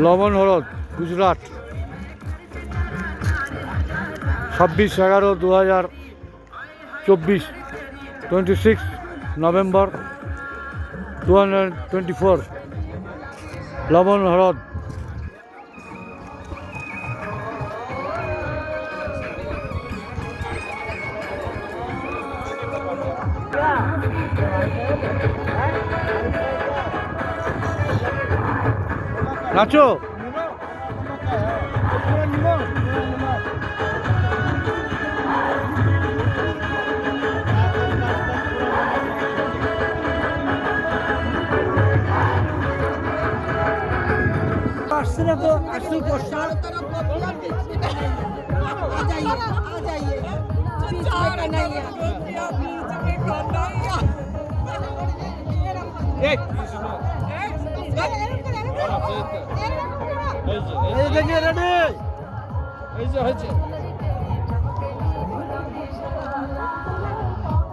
লবণ হলদ গুজরাট 26/11/2024 26 নভেম্বর 2024 লবণ হলদ নাচো আসছে না তো আসছে কষ্ট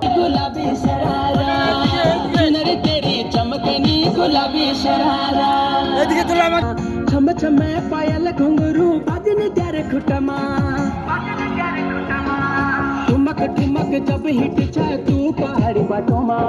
गुलाबी शरारा नरे तेरी चमकनी गुलाबी शरारा छम छम पायल घुंगरू बाजने त्यारे खुटमा ठुमक ठुमक जब हिट छा तू पहाड़ी बाटोमा